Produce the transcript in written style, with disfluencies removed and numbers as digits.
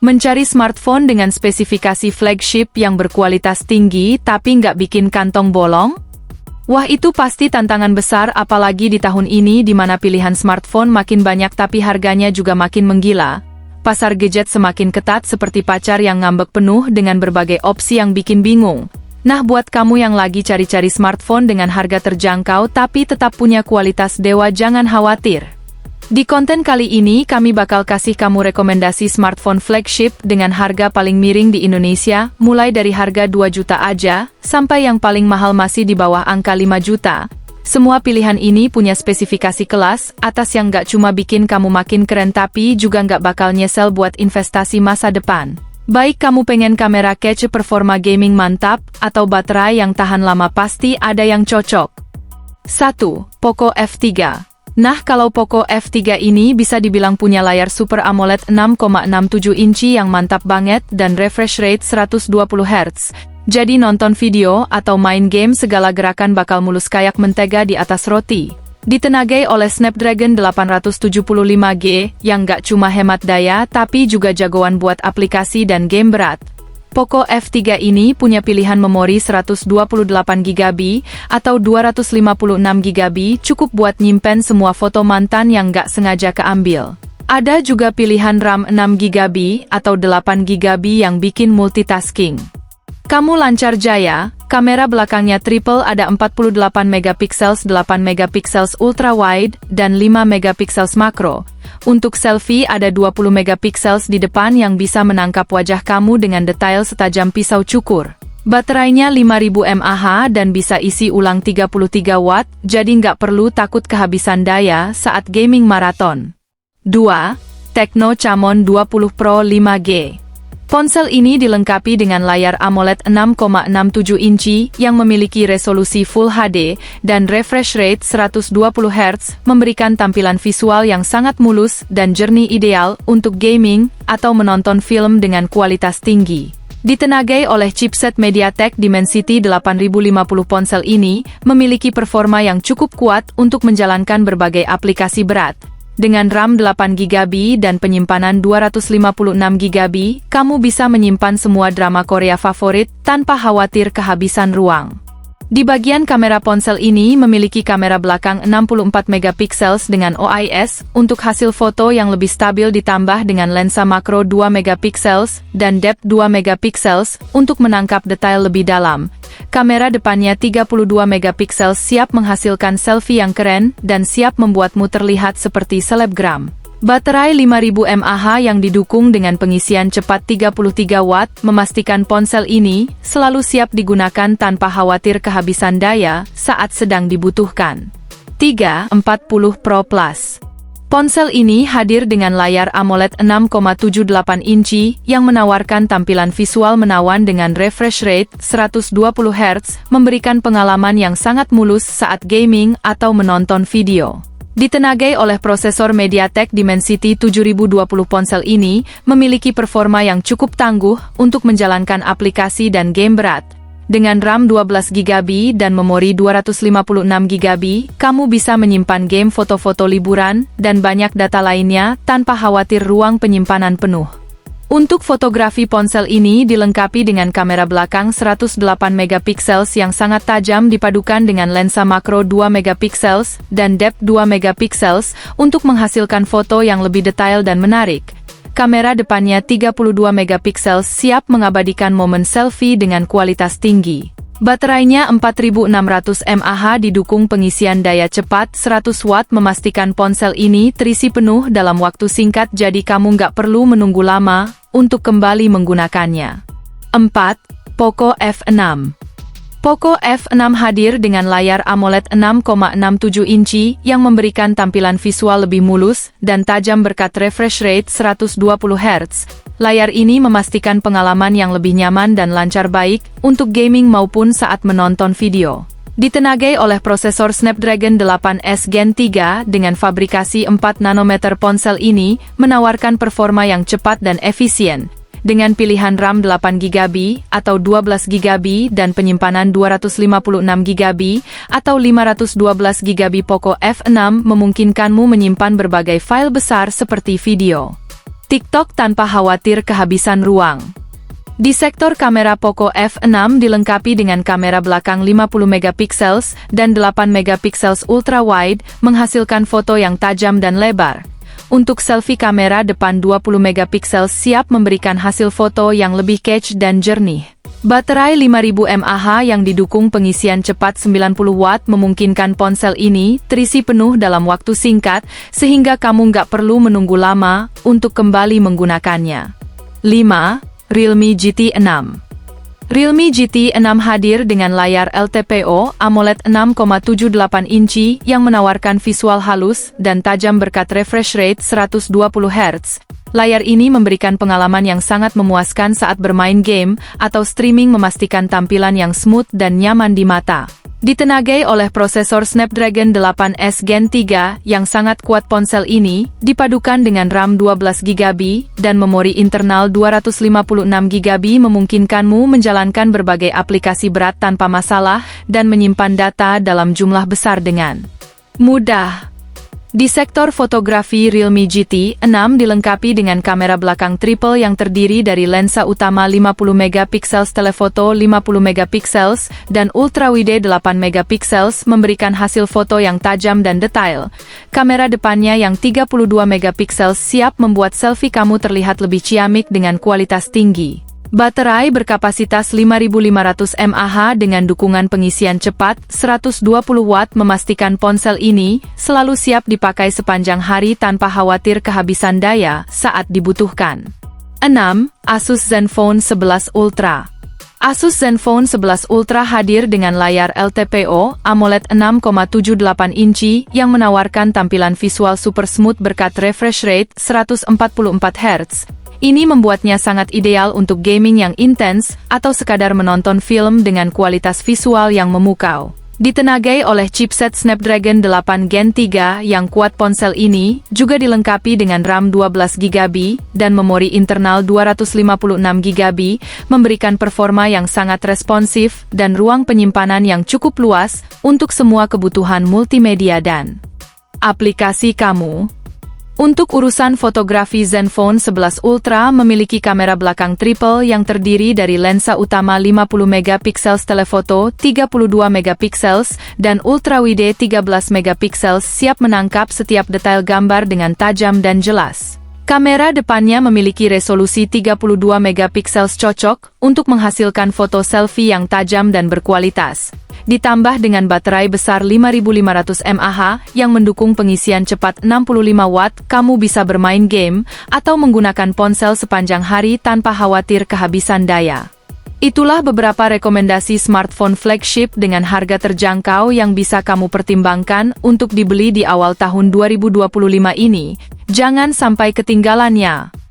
Mencari smartphone dengan spesifikasi flagship yang berkualitas tinggi tapi nggak bikin kantong bolong? Wah, itu pasti tantangan besar, apalagi di tahun ini di mana pilihan smartphone makin banyak tapi harganya juga makin menggila. Pasar gadget semakin ketat seperti pacar yang ngambek penuh dengan berbagai opsi yang bikin bingung. Nah, buat kamu yang lagi cari-cari smartphone dengan harga terjangkau tapi tetap punya kualitas dewa, jangan khawatir. Di konten kali ini kami bakal kasih kamu rekomendasi smartphone flagship dengan harga paling miring di Indonesia, mulai dari harga 2 juta aja, sampai yang paling mahal masih di bawah angka 5 juta. Semua pilihan ini punya spesifikasi kelas atas yang nggak cuma bikin kamu makin keren tapi juga nggak bakal nyesel buat investasi masa depan. Baik kamu pengen kamera kece, performa gaming mantap, atau baterai yang tahan lama, pasti ada yang cocok. 1. Poco F3. Nah, kalau Poco F3 ini bisa dibilang punya layar Super AMOLED 6,67 inci yang mantap banget dan refresh rate 120 Hz. Jadi nonton video atau main game segala gerakan bakal mulus kayak mentega di atas roti. Ditenagai oleh Snapdragon 875G yang nggak cuma hemat daya tapi juga jagoan buat aplikasi dan game berat. Poco F3 ini punya pilihan memori 128GB atau 256GB, cukup buat nyimpen semua foto mantan yang nggak sengaja keambil. Ada juga pilihan RAM 6GB atau 8GB yang bikin multitasking. Kamu lancar jaya. Kamera belakangnya triple, ada 48MP, 8MP ultra wide, dan 5MP makro. Untuk selfie ada 20MP di depan yang bisa menangkap wajah kamu dengan detail setajam pisau cukur. Baterainya 5000 mAh dan bisa isi ulang 33 watt, jadi nggak perlu takut kehabisan daya saat gaming maraton. 2. Tecno Camon 20 Pro 5G. Ponsel ini dilengkapi dengan layar AMOLED 6,67 inci yang memiliki resolusi Full HD dan refresh rate 120 Hz, memberikan tampilan visual yang sangat mulus dan jernih, ideal untuk gaming atau menonton film dengan kualitas tinggi. Ditenagai oleh chipset MediaTek Dimensity 8050, ponsel ini memiliki performa yang cukup kuat untuk menjalankan berbagai aplikasi berat. Dengan RAM 8GB dan penyimpanan 256GB, kamu bisa menyimpan semua drama Korea favorit tanpa khawatir kehabisan ruang. Di bagian kamera, ponsel ini memiliki kamera belakang 64MP dengan OIS untuk hasil foto yang lebih stabil, ditambah dengan lensa makro 2MP dan depth 2MP untuk menangkap detail lebih dalam. Kamera depannya 32MP, siap menghasilkan selfie yang keren dan siap membuatmu terlihat seperti selebgram. Baterai 5000 mAh yang didukung dengan pengisian cepat 33 watt memastikan ponsel ini selalu siap digunakan tanpa khawatir kehabisan daya saat sedang dibutuhkan. 3. 40 Pro Plus. Ponsel ini hadir dengan layar AMOLED 6,78 inci yang menawarkan tampilan visual menawan dengan refresh rate 120 Hz, memberikan pengalaman yang sangat mulus saat gaming atau menonton video. Ditenagai oleh prosesor MediaTek Dimensity 7020, ponsel ini memiliki performa yang cukup tangguh untuk menjalankan aplikasi dan game berat. Dengan RAM 12GB dan memori 256GB, kamu bisa menyimpan game, foto-foto liburan, dan banyak data lainnya tanpa khawatir ruang penyimpanan penuh. Untuk fotografi, ponsel ini dilengkapi dengan kamera belakang 108MP yang sangat tajam dipadukan dengan lensa makro 2MP dan depth 2MP untuk menghasilkan foto yang lebih detail dan menarik. Kamera depannya 32MP, siap mengabadikan momen selfie dengan kualitas tinggi. Baterainya 4600 mAh didukung pengisian daya cepat 100 watt, memastikan ponsel ini terisi penuh dalam waktu singkat, jadi kamu nggak perlu menunggu lama untuk kembali menggunakannya. 4. Poco F6. Poco F6 hadir dengan layar AMOLED 6,67 inci yang memberikan tampilan visual lebih mulus dan tajam berkat refresh rate 120 Hz. Layar ini memastikan pengalaman yang lebih nyaman dan lancar, baik untuk gaming maupun saat menonton video. Ditenagai oleh prosesor Snapdragon 8S Gen 3 dengan fabrikasi 4 nanometer, ponsel ini menawarkan performa yang cepat dan efisien. dengan pilihan RAM 8GB atau 12GB dan penyimpanan 256GB atau 512GB. Poco F6 memungkinkanmu menyimpan berbagai file besar seperti video, TikTok tanpa khawatir kehabisan ruang. Di sektor kamera, Poco F6 dilengkapi dengan kamera belakang 50MP dan 8MP ultra wide, menghasilkan foto yang tajam dan lebar. Untuk selfie, kamera depan 20MP siap memberikan hasil foto yang lebih catch dan jernih. Baterai 5000 mAh yang didukung pengisian cepat 90W memungkinkan ponsel ini terisi penuh dalam waktu singkat, sehingga kamu nggak perlu menunggu lama untuk kembali menggunakannya. 5. Realme GT 6. Realme GT 6 hadir dengan layar LTPO AMOLED 6,78 inci yang menawarkan visual halus dan tajam berkat refresh rate 120Hz. Layar ini memberikan pengalaman yang sangat memuaskan saat bermain game atau streaming, memastikan tampilan yang smooth dan nyaman di mata. Ditenagai oleh prosesor Snapdragon 8S Gen 3 yang sangat kuat, ponsel ini dipadukan dengan RAM 12GB dan memori internal 256GB memungkinkanmu menjalankan berbagai aplikasi berat tanpa masalah dan menyimpan data dalam jumlah besar dengan mudah. Di sektor fotografi, Realme GT 6 dilengkapi dengan kamera belakang triple yang terdiri dari lensa utama 50MP, telefoto 50MP, dan ultrawide 8MP memberikan hasil foto yang tajam dan detail. Kamera depannya yang 32MP siap membuat selfie kamu terlihat lebih ciamik dengan kualitas tinggi. Baterai berkapasitas 5500 mAh dengan dukungan pengisian cepat 120W memastikan ponsel ini selalu siap dipakai sepanjang hari tanpa khawatir kehabisan daya saat dibutuhkan. 6. Asus Zenfone 11 Ultra. Asus Zenfone 11 Ultra hadir dengan layar LTPO AMOLED 6,78 inci yang menawarkan tampilan visual super smooth berkat refresh rate 144Hz. Ini membuatnya sangat ideal untuk gaming yang intens atau sekadar menonton film dengan kualitas visual yang memukau. Ditenagai oleh chipset Snapdragon 8 Gen 3 yang kuat, ponsel ini juga dilengkapi dengan RAM 12GB dan memori internal 256GB, memberikan performa yang sangat responsif dan ruang penyimpanan yang cukup luas untuk semua kebutuhan multimedia dan aplikasi kamu. Untuk urusan fotografi, Zenfone 11 Ultra memiliki kamera belakang triple yang terdiri dari lensa utama 50MP, telefoto 32MP, dan ultrawide 13MP siap menangkap setiap detail gambar dengan tajam dan jelas. Kamera depannya memiliki resolusi 32MP cocok untuk menghasilkan foto selfie yang tajam dan berkualitas. Ditambah dengan baterai besar 5500 mAh yang mendukung pengisian cepat 65W, kamu bisa bermain game atau menggunakan ponsel sepanjang hari tanpa khawatir kehabisan daya. Itulah beberapa rekomendasi smartphone flagship dengan harga terjangkau yang bisa kamu pertimbangkan untuk dibeli di awal tahun 2025 ini. Jangan sampai ketinggalannya.